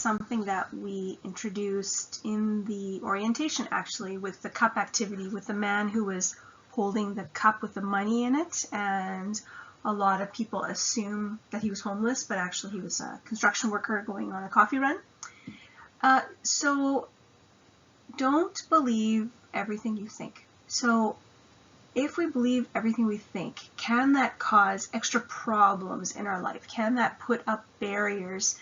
something that we introduced in the orientation, actually, with the cup activity, with the man who was holding the cup with the money in it, and a lot of people assume that he was homeless, but actually he was a construction worker going on a coffee run. So don't believe everything you think. So if we believe everything we think, can that cause extra problems in our life? Can that put up barriers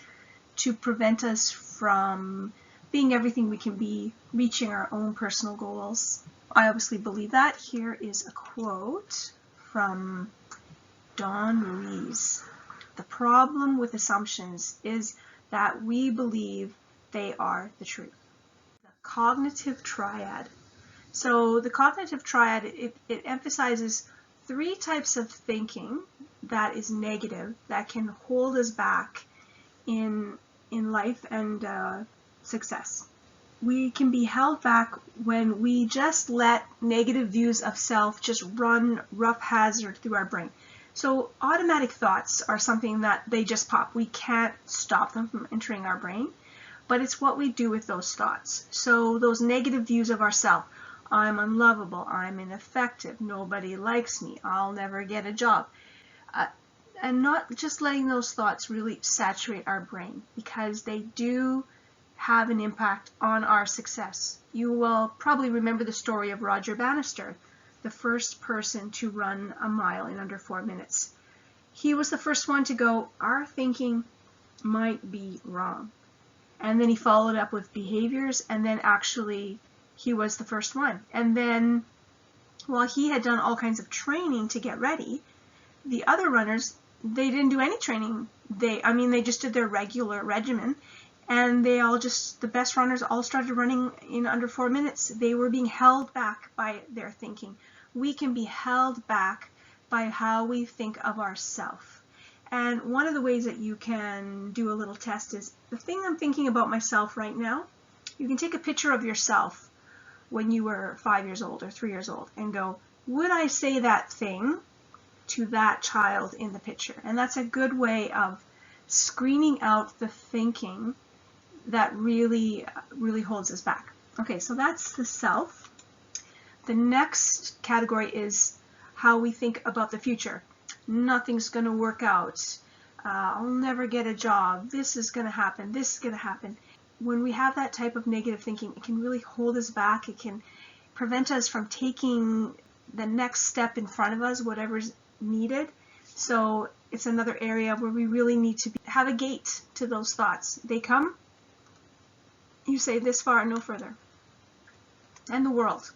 to prevent us from being everything we can be, reaching our own personal goals? I obviously believe that. Here is a quote from Don Ruiz. The problem with assumptions is that we believe they are the truth. The Cognitive Triad. So the Cognitive Triad, it emphasizes 3 types of thinking that is negative, that can hold us back in life and success. We can be held back when we just let negative views of self just run rough hazard through our brain. So automatic thoughts are something that they just pop. We can't stop them from entering our brain, but it's what we do with those thoughts. So those negative views of ourself, I'm unlovable, I'm ineffective, nobody likes me, I'll never get a job. And not just letting those thoughts really saturate our brain, because they do have an impact on our success. You will probably remember the story of Roger Bannister, the first person to run a mile in under 4 minutes. He was the first one to go, our thinking might be wrong. And then he followed up with behaviors, and then actually he was the first one. And then while he had done all kinds of training to get ready, the other runners, they didn't do any training. They just did their regular regimen, and they all the best runners all started running in under 4 minutes. They were being held back by their thinking. We can be held back by how we think of ourselves. And one of the ways that you can do a little test is, the thing I'm thinking about myself right now, you can take a picture of yourself when you were 5 years old or 3 years old and go, would I say that thing to that child in the picture? And that's a good way of screening out the thinking that really holds us back. Okay, so that's the self. The next category is how we think about the future. Nothing's going to work out. I'll never get a job. This is going to happen. This is going to happen. When we have that type of negative thinking, it can really hold us back. It can prevent us from taking the next step in front of us, whatever's needed. So it's another area where we really need to have a gate to those thoughts. They come, you say this far, no further. And the world.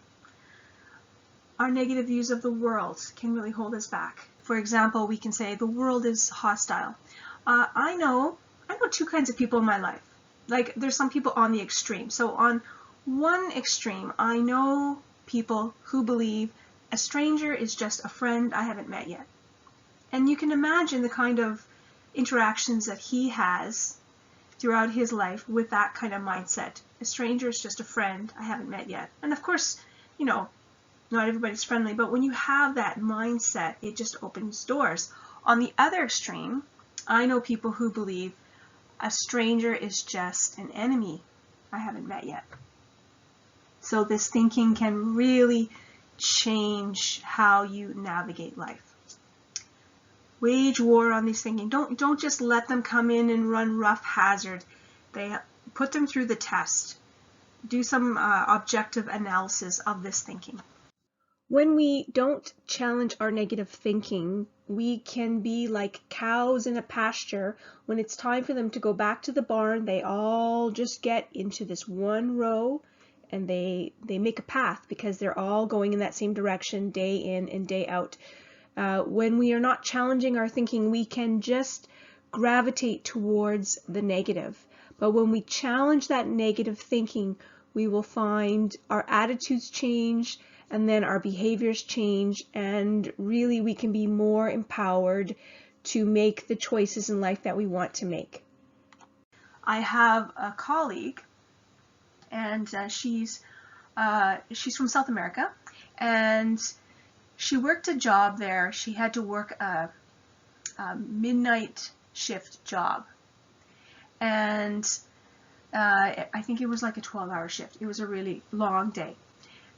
Our negative views of the world can really hold us back. For example, we can say the world is hostile. I know 2 kinds of people in my life. Like, there's some people on the extreme. So on one extreme, I know people who believe a stranger is just a friend I haven't met yet. And you can imagine the kind of interactions that he has throughout his life with that kind of mindset. A stranger is just a friend I haven't met yet. And of course, not everybody's friendly, but when you have that mindset, it just opens doors. On the other extreme, I know people who believe a stranger is just an enemy I haven't met yet. So this thinking can really change how you navigate life. Wage war on these thinking. Don't just let them come in and run rough hazard. Put them through the test. Do some objective analysis of this thinking. When we don't challenge our negative thinking, we can be like cows in a pasture. When it's time for them to go back to the barn, they all just get into this one row and they make a path because they're all going in that same direction day in and day out. When we are not challenging our thinking, we can just gravitate towards the negative. But when we challenge that negative thinking, we will find our attitudes change, and then our behaviors change, and really we can be more empowered to make the choices in life that we want to make. I have a colleague, and she's from South America, and she worked a job there. She had to work a midnight shift job, and I think it was like a 12-hour shift. It was a really long day.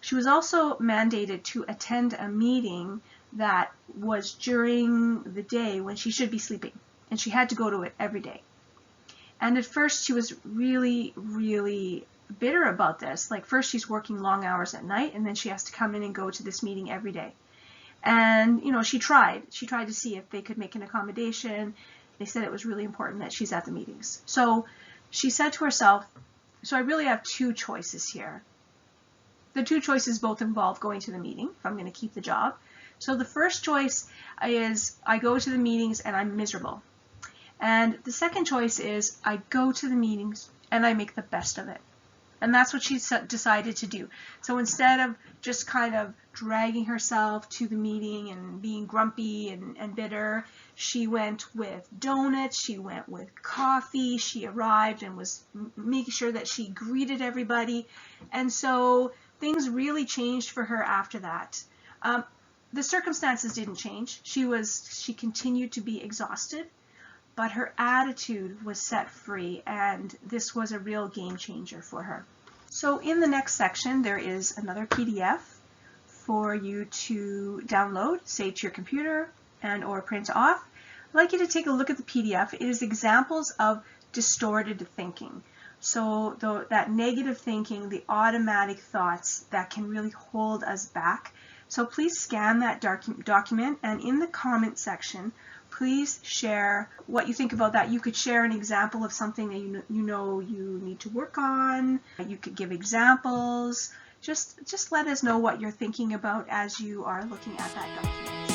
She was also mandated to attend a meeting that was during the day when she should be sleeping, and she had to go to it every day. And at first she was really, really bitter about this. Like, first she's working long hours at night, and then she has to come in and go to this meeting every day. And, you know, she tried to see if they could make an accommodation. They said it was really important that she's at the meetings. So she said to herself, so I really have two choices here. The two choices both involve going to the meeting if I'm going to keep the job. So the first choice is I go to the meetings and I'm miserable. And the second choice is I go to the meetings and I make the best of it. And that's what she decided to do. So instead of just kind of dragging herself to the meeting and being grumpy and bitter, she went with donuts, she went with coffee, she arrived and was making sure that she greeted everybody. And so things really changed for her after that. The circumstances didn't change. She continued to be exhausted, but her attitude was set free, and this was a real game changer for her. So in the next section, there is another PDF for you to download, save to your computer, and or print off. I'd like you to take a look at the PDF. It is examples of distorted thinking. So that negative thinking, the automatic thoughts that can really hold us back. So please scan that document, and in the comment section, please share what you think about that. You could share an example of something that you know you need to work on. You could give examples. Just let us know what you're thinking about as you are looking at that document.